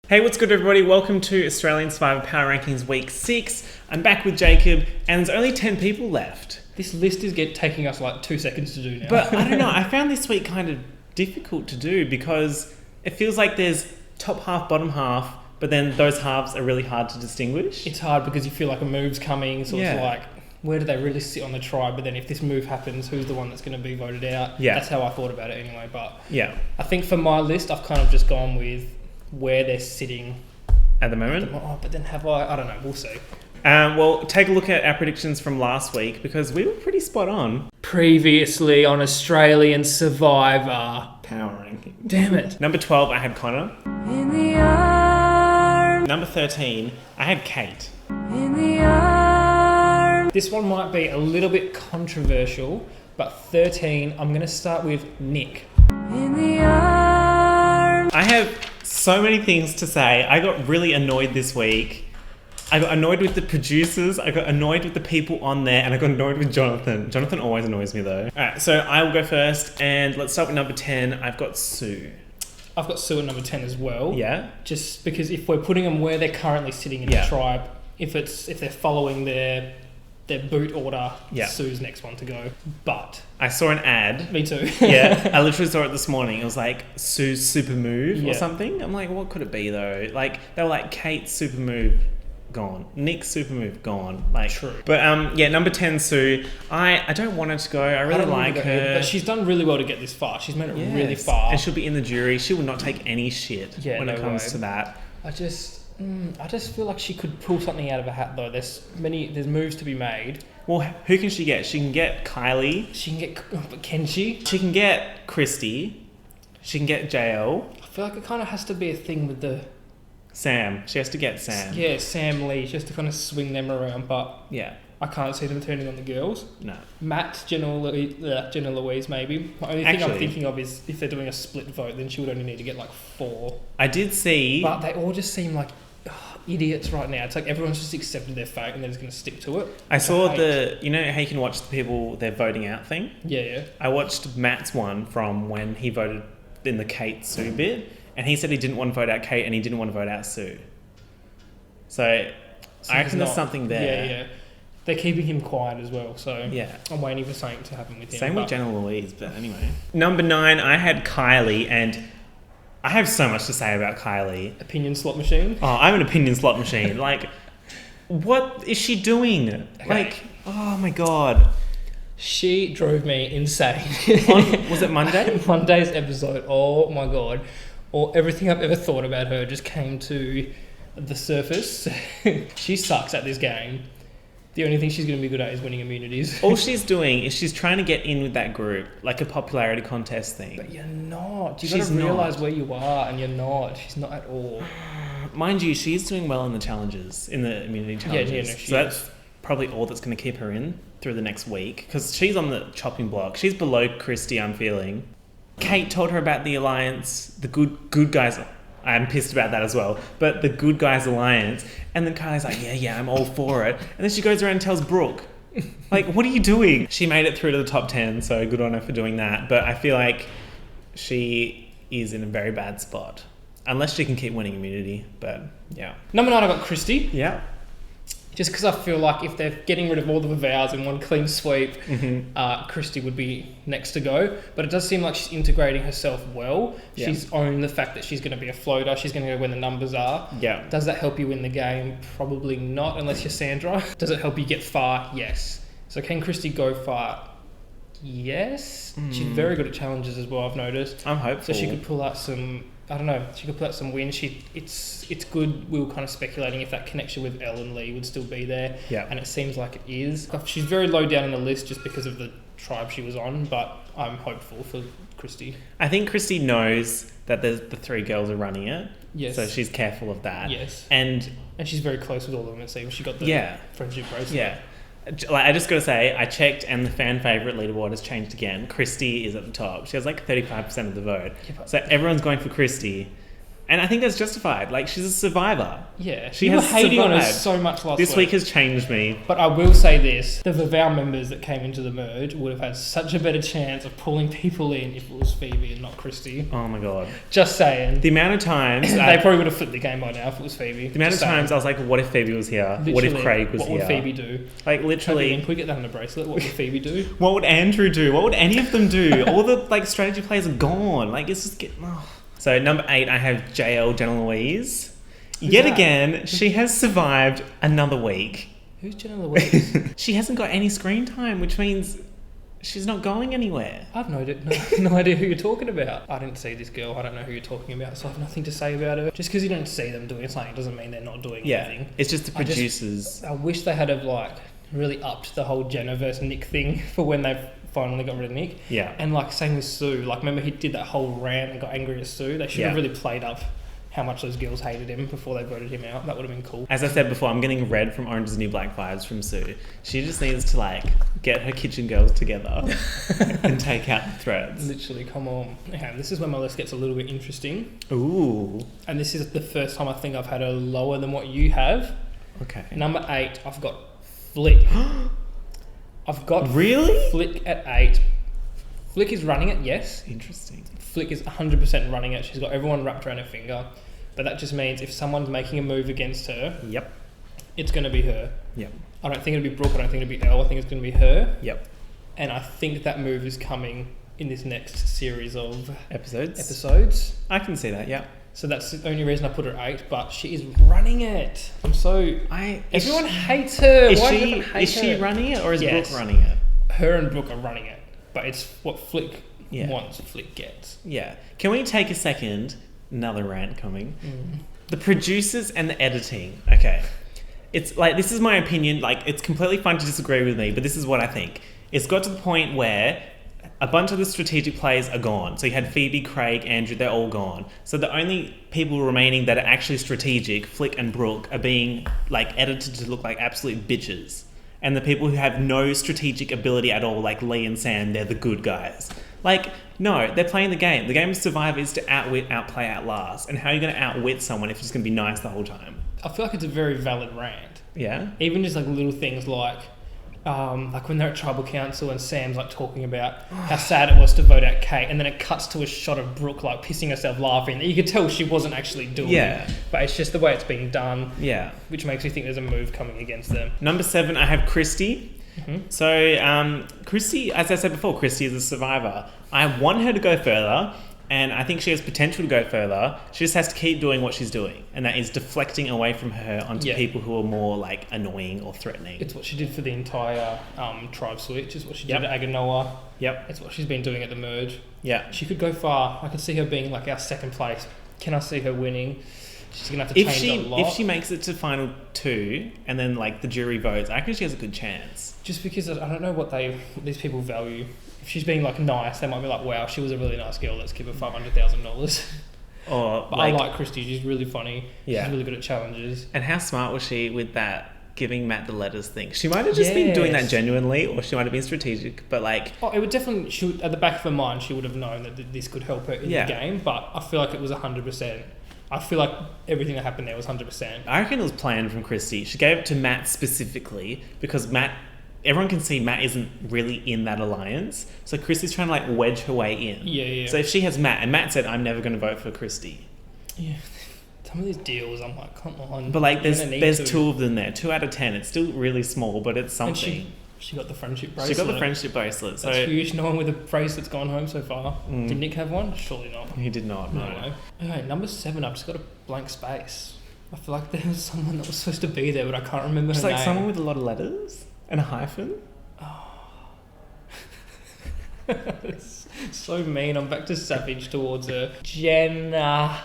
Hey, what's good everybody? Welcome to Australian Survivor Power Rankings Week 6. I'm back with Jakeb and there's only 10 people left. This list is taking us like 2 seconds to do now. But I don't know, I found this week kind of difficult to do because it feels like there's top half, bottom half, but then those halves are really hard to distinguish. It's hard because you feel like a move's coming, so it's like, where do they really sit on the tribe? But then if this move happens, who's the one that's going to be voted out? Yeah. That's how I thought about it anyway. But yeah, I think for my list, I've kind of just gone with where they're sitting at the moment. But then I don't know, we'll see. Well, take a look at our predictions from last week because we were pretty spot on. Previously on Australian Survivor Power Ranking. Damn it. Number 12, I had Connor. In the arms. Number 13, I had Kate. In the arms. This one might be a little bit controversial, but 13, I'm going to start with Nick. In the arms. I have so many things to say. I got really annoyed this week. I got annoyed with the producers, I got annoyed with the people on there, and I got annoyed with Jonathan. Jonathan always annoys me though. Alright, so I will go first, and let's start with number 10. I've got Sue. I've got Sue at number 10 as well. Yeah? Just because if we're putting them where they're currently sitting in the tribe, if they're following their boot order, Sue's next one to go. But I saw an ad. Me too. Yeah, I literally saw it this morning. It was like Sue's super move or something. I'm like, what could it be though? Like they were like Kate's super move gone, Nick's super move gone. Like true. But number 10 Sue. I don't want her to go. I really like her. But she's done really well to get this far. She's made it really far. And she'll be in the jury. She will not take any shit when it comes to that. I just feel like she could pull something out of a hat though. There's moves to be made. Well, who can she get? She can get KYLIE. She can get, but can she? She can get Christy. She can get JL. I feel like it kind of has to be a thing with the Sam. She has to get Sam. Yeah, Sam Lee. She has to kind of swing them around, but yeah, I can't see them turning on the girls. No. Matt, jennah-louise maybe. The only thing I'm thinking of is if they're doing a split vote, then she would only need to get like 4. I did see... But they all just seem like idiots right now. It's like everyone's just accepted their fate and they're just going to stick to it. I saw you know how you can watch the people, their voting out thing? Yeah. I watched Matt's one from when he voted in the Kate Sue bit, and he said he didn't want to vote out Kate and he didn't want to vote out Sue. So I reckon there's something there. Yeah. They're keeping him quiet as well, so yeah, I'm waiting for something to happen with him. Same with jennah-louise, but anyway. Number 9, I had KYLIE, and I have so much to say about KYLIE. Opinion slot machine? Oh, I'm an opinion slot machine. Like, what is she doing? Okay. Like, oh my God. She drove me insane. Was it Monday? Monday's episode, oh my God. Everything I've ever thought about her just came to the surface. She sucks at this game. The only thing she's going to be good at is winning immunities. All she's doing is she's trying to get in with that group, like a popularity contest thing. But you're not. You've got to realise where you are, and you're not. She's not at all. Mind you, she's doing well in the challenges, in the immunity challenges. Yeah, so that's probably all that's going to keep her in through the next week, because she's on the chopping block. She's below Christy, I'm feeling. Kate told her about the alliance, the good guys. I'm pissed about that as well. But the Good Guys Alliance. And then KYLIE's like, yeah, I'm all for it. And then she goes around and tells Brooke. Like, what are you doing? She made it through to the top 10, so good on her for doing that. But I feel like she is in a very bad spot. Unless she can keep winning immunity. But, yeah. Number 9, I got Christy. Yeah. Just because I feel like if they're getting rid of all the vows in one clean sweep, Christy would be next to go. But it does seem like she's integrating herself well. Yeah. She's owned the fact that she's going to be a floater. She's going to go when the numbers are. Yeah. Does that help you win the game? Probably not, unless you're Sandra. Does it help you get far? Yes. So can Christy go far? Yes. She's very good at challenges as well, I've noticed. I'm hopeful. So she could pull out some... I don't know. She could put out some wins. It's good. We were kind of speculating if that connection with Elle and Lee would still be there. Yeah. And it seems like it is. She's very low down on the list just because of the tribe she was on, but I'm hopeful for Christy. I think Christy knows that the 3 girls are running it. Yes. So she's careful of that. Yes. And she's very close with all of them, it seems. She got the friendship bracelet. Yeah. Like, I just got to say, I checked and the fan favourite leaderboard has changed again. Christy is at the top. She has like 35% of the vote. So everyone's going for Christy. And I think that's justified. Like, she's a survivor. Yeah. She you has were hating on her survived. so much last This week has changed me. But I will say this, the Vavau members that came into the merge would have had such a better chance of pulling people in if it was Phoebe and not Christy. Oh my god. Just saying. The amount of times... They probably would have flipped the game by now if it was Phoebe. The amount of times I was like, what if Phoebe was here? What if Craig was here? What would Phoebe do? Like, literally... Can we get that on a bracelet? What would Phoebe do? What would Andrew do? What would any of them do? All the, like, strategy players are gone. Like, it's just getting... Oh. So, number 8, I have jennah-louise. Yet that? again, she has survived another week. Who's jennah-louise? She hasn't got any screen time, which means she's not going anywhere. I've no idea who you're talking about. I didn't see this girl. I don't know who you're talking about, so I have nothing to say about her. Just because you don't see them doing something doesn't mean they're not doing anything. It's just the producers. I wish they had have, like, really upped the whole Jennah versus Nick thing for when they've finally got rid of Nick. Yeah. And, like, same with Sue. Like, remember he did that whole rant and got angry at Sue? They should have really played up how much those girls hated him before they voted him out. That would have been cool. As I said before, I'm getting red from Orange is the New Black vibes from Sue. She just needs to, like, get her kitchen girls together and take out the threads. Literally, come on. Okay, this is where my list gets a little bit interesting. Ooh. And this is the first time I think I've had her lower than what you have. Okay. Number 8, I've got Flick. I've got Really? Flick at 8. Flick is running it, yes. Interesting. Flick is 100% running it. She's got everyone wrapped around her finger. But that just means if someone's making a move against her, Yep. it's going to be her. Yep. I don't think it'll be Brooke. I don't think it'll be Elle. I think it's going to be her. Yep. And I think that move is coming in this next series of Episodes. I can see that, yeah. So that's the only reason I put her at 8, but she is running it. Everyone hates her. Is Why she, does everyone hate is she her? running it or is Yes. Brooke running it? Her and Brooke are running it, but it's what Flick Yeah. wants, Flick gets. Yeah. Can we take a second? Another rant coming. The producers and the editing. Okay. It's like, this is my opinion. Like, it's completely fine to disagree with me, but this is what I think. It's got to the point where a bunch of the strategic players are gone. So you had Phoebe, Craig, Andrew, they're all gone. So the only people remaining that are actually strategic, Flick and Brooke, are being, like, edited to look like absolute bitches. And the people who have no strategic ability at all, like Lee and Sam, they're the good guys. Like, no, they're playing the game. The game of Survivor is to outwit, outplay, outlast. And how are you going to outwit someone if you're just going to be nice the whole time? I feel like it's a very valid rant. Yeah? Even just like little things like when they're at Tribal Council and Sam's like talking about how sad it was to vote out Kate, and then it cuts to a shot of Brooke like pissing herself laughing. You could tell she wasn't actually doing it. But it's just the way it's being done. Yeah. Which makes me think there's a move coming against them. Number 7, I have Christy. So, Christy, as I said before, Christy is a survivor. I want her to go further, and I think she has potential to go further. She just has to keep doing what she's doing, and that is deflecting away from her onto people who are more, like, annoying or threatening. It's what she did for the entire tribe switch. It's what she did at Aganoa. Yep. It's what she's been doing at the merge. Yeah. She could go far. I can see her being, like, our second place. Can I see her winning? She's going to have to change a lot. If she makes it to final 2 and then, like, the jury votes, I reckon she has a good chance. Just because I don't know what these people value. If she's being, like, nice, they might be like, wow, she was a really nice girl, let's give her $500,000. Or, I like Christy. She's really funny. Yeah. She's really good at challenges. And how smart was she with that giving Matt the letters thing? She might have just been doing that genuinely, or she might have been strategic, but, like... Oh, it would definitely... at the back of her mind, she would have known that this could help her in the game, but I feel like it was 100%. I feel like everything that happened there was 100%. I reckon it was planned from Christy. She gave it to Matt specifically because everyone can see Matt isn't really in that alliance. So Christy's trying to, like, wedge her way in. Yeah. So if she has Matt, and Matt said, I'm never going to vote for Christy. Yeah. Some of these deals, I'm like, come on. But, like, there's 2 of them there. 2 out of 10. It's still really small, but it's something. She got the friendship bracelet. She got the friendship bracelet. So that's huge. No one with a bracelet's gone home so far. Did Nick have one? Surely not. He did not, no. way. Okay, number 7, I've just got a blank space. I feel like there was someone that was supposed to be there, but I can't remember her name. Just like someone with a lot of letters and a hyphen. It's so mean. I'm back to savage towards her. Jennah-louise.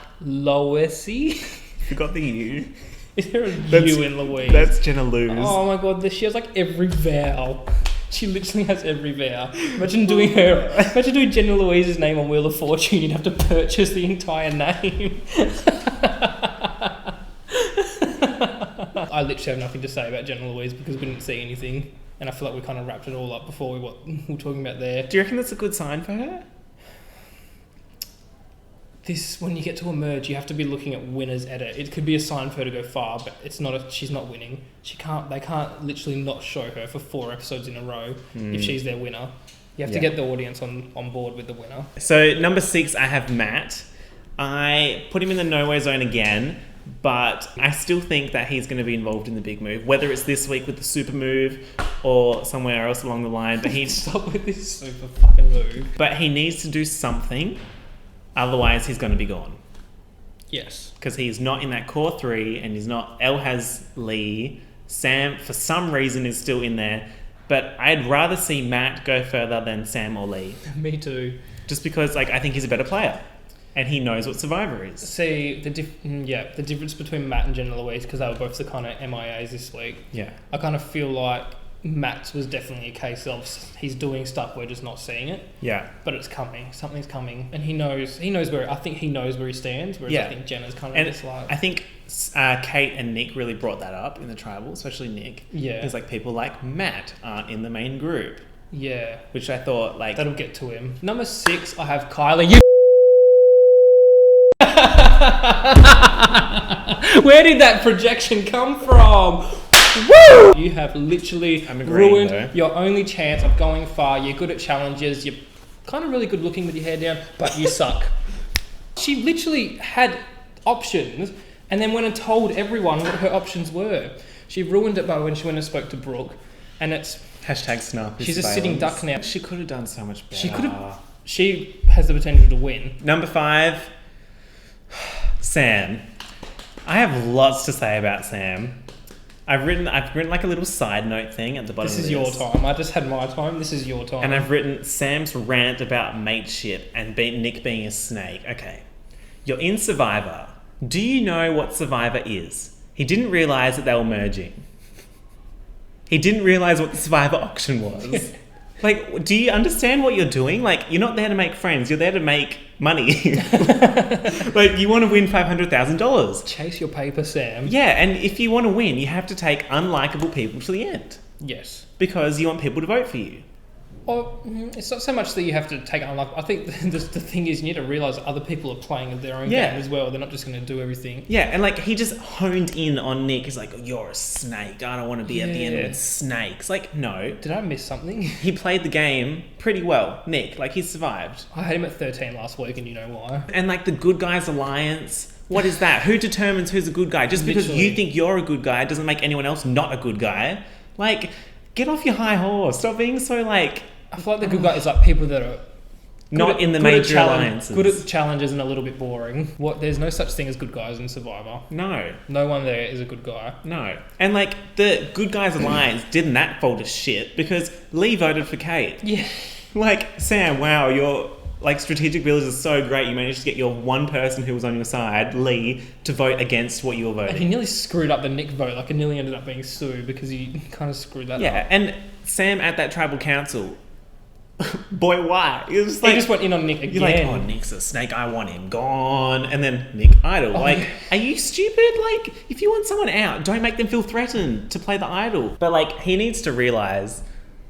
You got the U. Is there a U in Louise? That's jennah-louise. Oh my god, she has like every vowel. She literally has every vowel. Imagine doing Jennah-Louise's name on Wheel of Fortune. You'd have to purchase the entire name. I literally have nothing to say about Jennah-Louise because we didn't see anything. And I feel like we kind of wrapped it all up before we were talking about there. Do you reckon that's a good sign for her? this, when you get to a merge, you have to be looking at winners edit. It could be a sign for her to go far, but it's not. She's not winning. They can't literally not show her for 4 episodes in a row if she's their winner. You have to get the audience on board with the winner. So number 6, I have Matt. I put him in the no-way zone again, but I still think that he's going to be involved in the big move, whether it's this week with the super move or somewhere else along the line. But Stop with this super fucking move. But he needs to do something, otherwise he's going to be gone. Yes. Because he's not in that core 3, and he's not. Elle has Lee. Sam, for some reason, is still in there. But I'd rather see Matt go further than Sam or Lee. Me too. Just because, like, I think he's a better player. And he knows what Survivor is. See, the difference between Matt and jennah-louise, because they were both the kind of MIAs this week. Yeah. I kind of feel like Matt's was definitely a case of he's doing stuff, we're just not seeing it. Yeah. But it's coming. Something's coming. And he knows where, I think he knows where he stands, whereas I think Jenna's kind of just like... I think Kate and Nick really brought that up in the tribal, especially Nick. Yeah. It's like people like Matt aren't in the main group. Yeah. Which I thought, like... That'll get to him. Number 6, I have KYLIE. Where did that projection come from? Woo! You have literally ruined your only chance of going far. You're good at challenges. You're kind of really good looking with your hair down, but you suck. She literally had options and then went and told everyone what her options were. She ruined it by when she went and spoke to Brooke, and it's... #snark. She's a sitting duck now. She could have done so much better. She has the potential to win. Number 5, Sam. I have lots to say about Sam. I've written like a little side note thing at the bottom of this. This is your time. I just had my time. This is your time. And I've written Sam's rant about mateship and Nick being a snake. Okay. You're in Survivor. Do you know what Survivor is? He didn't realise that they were merging. He didn't realise what the Survivor auction was. Like, do you understand what you're doing? Like, you're not there to make friends. You're there to make money. Like, you want to win $500,000. Chase your paper, Sam. Yeah, and if you want to win, you have to take unlikable people to the end. Yes. Because you want people to vote for you. Or it's not so much that you have to take it unlikable. I think the thing is you need to realise that other people are playing their own game as well. They're not just going to do everything. Yeah, and like he just honed in on Nick. He's like, you're a snake. I don't want to be at the end with snakes. Like, no. Did I miss something? He played the game pretty well, Nick. Like, he survived. I had him at 13 last week, and you know why. And like the Good Guys Alliance, what is that? Who determines who's a good guy? Just because you think you're a good guy doesn't make anyone else not a good guy. Like, get off your high horse. Stop being so like... I feel like the good guy is like people that are not in the major alliances. Good at challenges and a little bit boring. There's no such thing as good guys in Survivor. No. No one there is a good guy. No. And like the Good Guys Alliance didn't that fall to shit because Lee voted for Kate. Yeah. Like, Sam, wow, your like strategic abilities are so great. You managed to get your one person who was on your side, Lee, to vote against what you were voting. And he nearly screwed up the Nick vote. Like, it nearly ended up being Sue because he kind of screwed that up. Yeah, and Sam at that tribal council... Boy, why? He just went in on Nick again. You're like, oh, Nick's a snake, I want him gone. And then Nick idol. Like, are you stupid? Like, if you want someone out, don't make them feel threatened to play the idol. But like, he needs to realise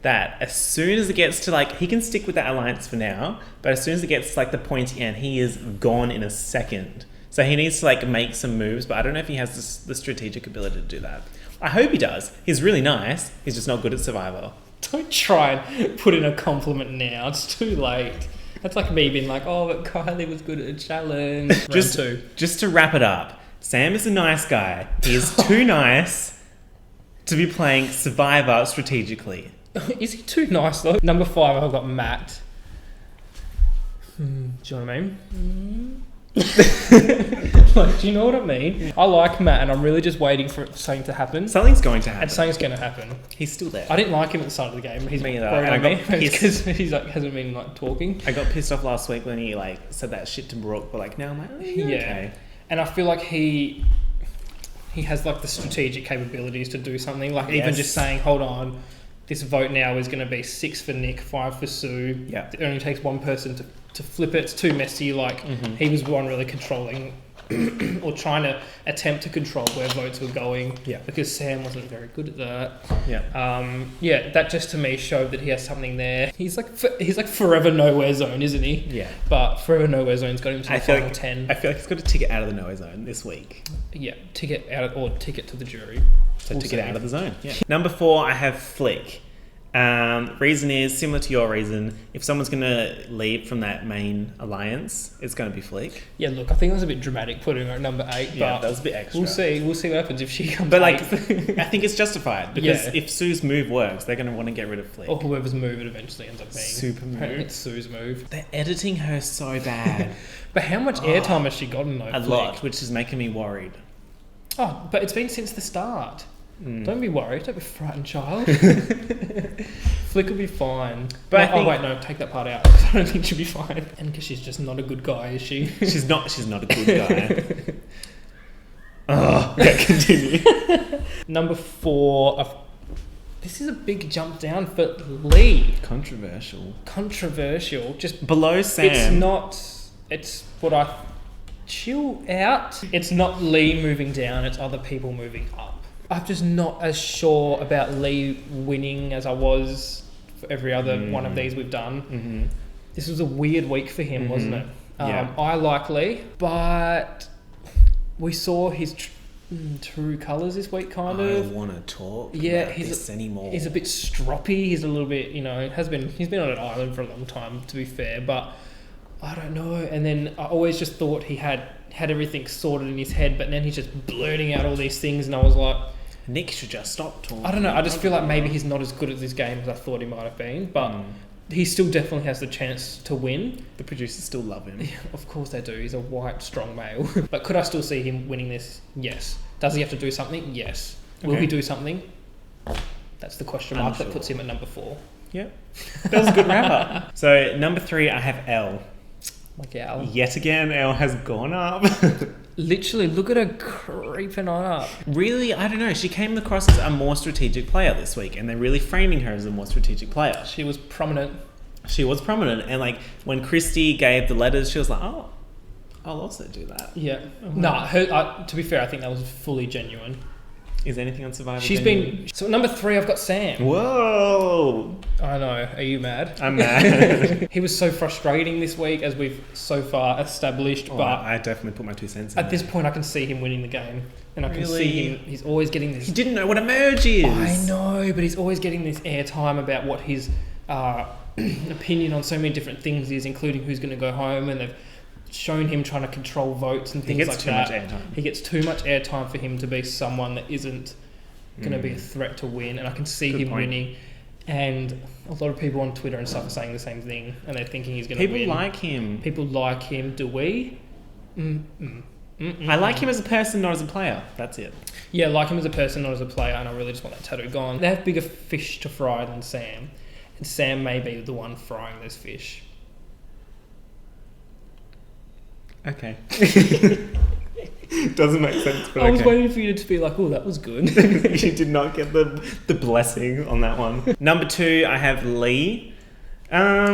that as soon as it gets to like, he can stick with that alliance for now, but as soon as it gets to like the pointy end, he is gone in a second. So he needs to like make some moves, but I don't know if he has the strategic ability to do that. I hope he does. He's really nice. He's just not good at Survivor. Don't try and put in a compliment now. It's too late. That's like me being like, oh, but KYLIE was good at a challenge. Just to wrap it up, Sam is a nice guy. He is too nice to be playing Survivor strategically. Is he too nice though? Number 5, I've got Matt. Do you know what I mean? Like, do you know what I mean? I like Matt, and I'm really just waiting for something to happen. Something's going to happen. And something's going to happen. He's still there. I didn't like him at the start of the game. He's me worried on me because he's like hasn't been like talking. I got pissed off last week when he like said that shit to Brooke, but like now I'm like, oh, okay. And I feel like he has like the strategic capabilities to do something. Like even just saying, hold on, this vote now is going to be 6 for Nick, 5 for Sue. Yeah. It only takes one person to flip it. It's too messy. Like he was one really controlling or trying to attempt to control where votes were going. Yeah. Because Sam wasn't very good at that. Yeah. That just to me showed that he has something there. He's like forever nowhere zone, isn't he? Yeah. But forever nowhere zone's got him to the final 10. I feel like he's got a ticket out of the nowhere zone this week. Yeah, ticket to the jury. So to get out of the zone. Yeah. Number 4, I have Flick. Reason is similar to your reason. If someone's going to leave from that main alliance, it's going to be Flick. Yeah, look, I think it was a bit dramatic putting her at number 8. Yeah, but that was a bit extra. We'll see what happens if she comes. But like, eighth. I think it's justified because Yeah. if Sue's move works, they're going to want to get rid of Flick. Or whoever's move it eventually ends up being. Super move. Apparently it's Sue's move. They're editing her so bad. But how much airtime has she gotten though? A lot, which is making me worried. Oh, but it's been since the start. Don't be worried. Don't be frightened, child. Flick will be fine. But No, I think- wait, no, take that part out. 'Cause I don't think she'll be fine. And because she's just not a good guy, is she? She's not a good guy. Oh, yeah, continue. Number 4. This is a big jump down for Lee. Controversial. Just Below Sam. It's not. It's what I chill out. It's not Lee moving down. It's other people moving up. I'm just not as sure about Lee winning as I was for every other one of these we've done. Mm-hmm. This was a weird week for him, wasn't it? Yeah. I like Lee, but we saw his true colours this week, kind I of. don't want to talk Yeah, about this anymore. He's a bit stroppy. He's a little bit, he's been on an island for a long time, to be fair, but I don't know. And then I always just thought he had everything sorted in his head, but then he's just blurting out all these things, and I was like, Nick should just stop talking. I don't know. I just feel like maybe he's not as good at this game as I thought he might have been, but he still definitely has the chance to win. The producers still love him. Yeah, of course they do. He's a white, strong male. But could I still see him winning this? Yes. Does he have to do something? Yes. Will Okay. he do something? That's the question mark that Unsure. puts him at number 4. Yep. That was a good wrap up. So number 3, I have Elle. My gal. Yet again, Elle has gone up. Literally, look at her creeping on up. Really, I don't know. She came across as a more strategic player this week, and they're really framing her as a more strategic player. She was prominent. She was prominent, and like when Christy gave the letters, she was like, "Oh, I'll also do that." Yeah. To be fair, I think that was fully genuine. Is anything on Survivor? She's genuine? been... So number 3, I've got Sam. Whoa! I know. Are you mad? I'm mad. He was so frustrating this week, as we've so far established, Oh, but I definitely put my 2 cents in at this there. point I can see him winning the game. And I can Really? see him... He's always getting this... He didn't know what a merge is. I know, but he's always getting this airtime about what his opinion on so many different things is, including who's going to go home, and they've shown him trying to control votes and He things gets like too that. much airtime. He gets too much airtime for him to be someone that isn't going to be a threat to win, and I can see Good him point. winning. And a lot of people on Twitter and stuff are saying the same thing, and they're thinking he's going to win. People like him. People like him. Do we? I like him as a person, not as a player. That's it. Yeah, like him as a person, not as a player, and I really just want that tattoo gone. They have bigger fish to fry than Sam, and Sam may be the one frying those fish. Okay. Doesn't make sense, but I was okay. waiting for you to be like, oh, that was good. You did not get the blessing on that one. Number 2, I have Lee. I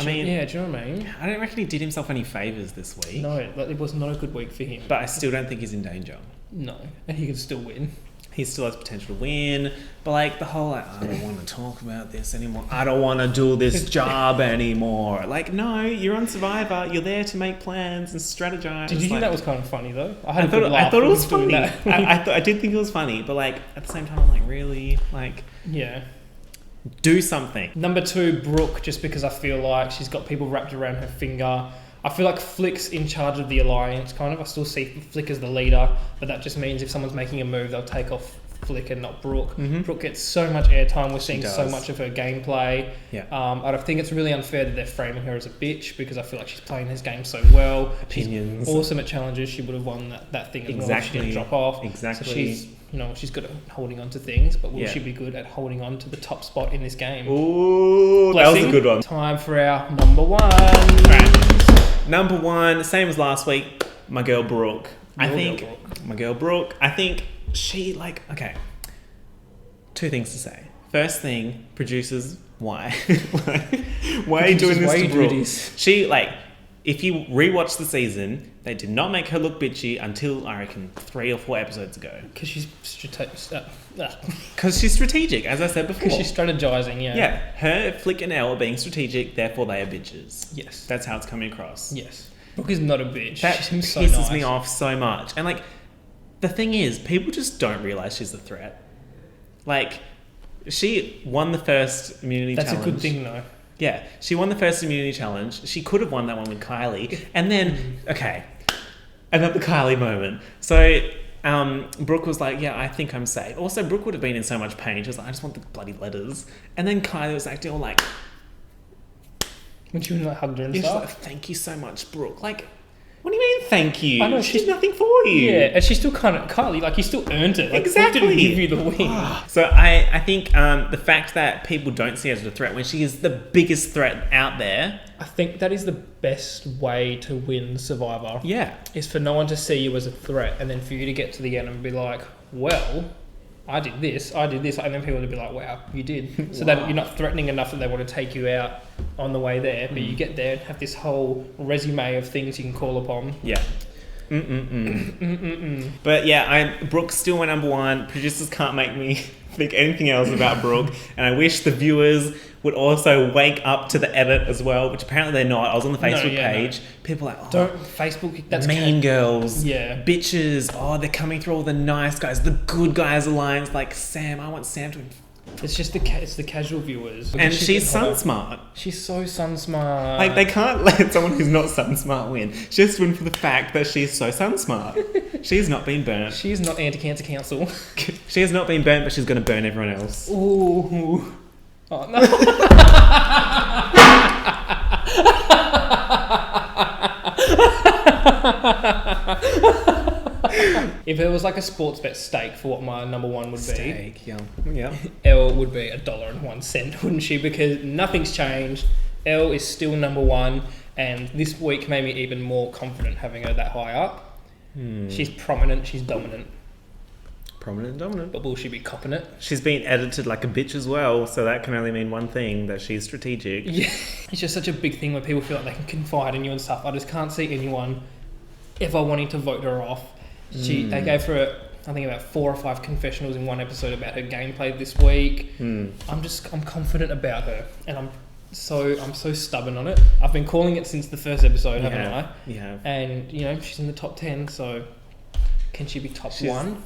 mean, yeah, do you know what I mean? I don't reckon he did himself any favours this week. No, like, it was not a good week for him. But I still don't think he's in danger. No, and he can still win. He still has potential to win. But like the whole, like, I don't want to talk about this anymore. I don't want to do this job anymore. Like, no, you're on Survivor. You're there to make plans and strategize. Did you think like, that was kind of funny though? I thought it was funny. I did think it was funny, but like at the same time, I'm like, really, like, Yeah. do something. Number 2, Brooke, just because I feel like she's got people wrapped around her finger. I feel like Flick's in charge of the alliance, kind of. I still see Flick as the leader, but that just means if someone's making a move, they'll take off Flick and not Brooke. Brooke gets so much airtime. We're seeing so does. much of her gameplay. Yeah. I think it's really unfair that they're framing her as a bitch, because I feel like she's playing his game so well. Opinions. She's awesome at challenges. She would have won that thing as well. She Exactly. didn't drop off. Exactly. So she's good at holding on to things, but will Yeah. she be good at holding on to the top spot in this game? Ooh, that was a Blessing. good one. Time for our number 1. Right. Number 1, same as last week, my girl Brooke. My girl Brooke. I think she, like, okay. 2 things to say. First thing, producers, why? Why are you doing this to Brooke? She, like, if you rewatch the season, they did not make her look bitchy until, I reckon, 3 or 4 episodes ago. Because she's strategic. Because she's strategic, as I said before. Because she's strategizing, yeah. Yeah, her, Flick and Elle are being strategic, therefore they are bitches. Yes. That's how it's coming across. Yes. Brooke is not a bitch. That She seems so pisses nice. me off so much. And, like, the thing is, people just don't realise she's a threat. Like, she won the first immunity challenge. That's a good thing, though. Yeah, she won the first immunity challenge. She could have won that one with KYLIE. And then, okay, another KYLIE moment. So, Brooke was like, yeah, I think I'm safe. Also, Brooke would have been in so much pain. She was like, I just want the bloody letters. And then KYLIE was acting all like... When she was like hugged her and She's stuff. like, thank you so much, Brooke. Like, what do you mean thank you? I know, she's she's- nothing for you. Yeah, and she still kind of... KYLIE, like, you still earned it. Like, Exactly. Brooke didn't give you the win. So I think the fact that people don't see her as a threat when she is the biggest threat out there. I think that is the best way to win Survivor. Yeah. Is for no one to see you as a threat, and then for you to get to the end and be like, well, I did this, and then people to be like, wow, you did. So that you're not threatening enough that they want to take you out on the way there, but you get there and have this whole resume of things you can call upon. Yeah. But yeah, Brooke's still my number one. Producers can't make me think anything else about Brooke, and I wish the viewers would also wake up to the edit as well, which apparently they're not. I was on the Facebook page. No. People are like, oh, don't Facebook. That's mean girls, yeah, bitches. Oh, they're coming through all the nice guys, the good guys alliance. Like Sam, I want Sam to. It's just it's the casual viewers, and she's sun smart. She's so sun smart. Like they can't let someone who's not sun smart win. Just win for the fact that she's so sun smart. She's not been burnt. She's not anti-cancer council. She has not been burnt, but she's going to burn everyone else. Ooh. Oh no. If it was like a sports bet stake for what my number one would be, Steak, yeah. Elle would be $1.01, wouldn't she? Because nothing's changed. Elle is still number one, and this week made me even more confident having her that high up. She's prominent, she's dominant. Prominent and dominant. But will she be copping it? She's been edited like a bitch as well, so that can only mean one thing, that she's strategic. Yeah. It's just such a big thing where people feel like they can confide in you and stuff. I just can't see anyone ever wanting to vote her off. They gave her, I think, about 4 or 5 confessionals in one episode about her gameplay this week. I'm confident about her, and I'm so stubborn on it. I've been calling it since the first episode, haven't I? Yeah. And she's in the top 10, so can she be top 1?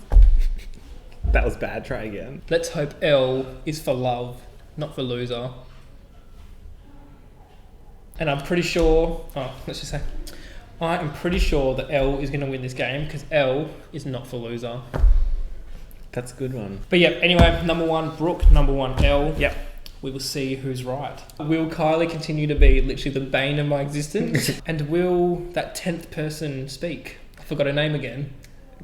That was bad. Try again. Let's hope Elle is for love, not for loser. And I'm pretty sure... let's just say... I am pretty sure that Elle is going to win this game because Elle is not for loser. That's a good one. But yeah, anyway, number 1, Brooke. Number 1, Elle. Yep. We will see who's right. Will KYLIE continue to be literally the bane of my existence? And will that 10th person speak? I forgot her name again.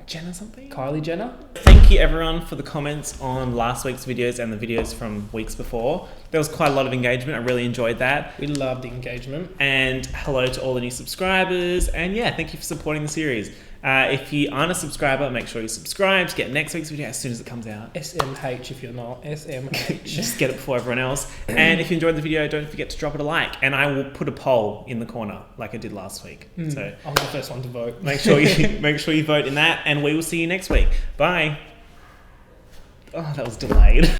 Jennah something? Kylie Jenner? Thank you everyone for the comments on last week's videos and the videos from weeks before. There was quite a lot of engagement. I really enjoyed that. We love the engagement. And hello to all the new subscribers. And yeah, thank you for supporting the series. If you aren't a subscriber, make sure you subscribe to get next week's video as soon as it comes out. SMH if you're not. SMH. Just get it before everyone else. And if you enjoyed the video, don't forget to drop it a like. And I will put a poll in the corner like I did last week. So I'm the first one to vote. make sure you vote in that, and we will see you next week. Bye. Oh, that was delayed.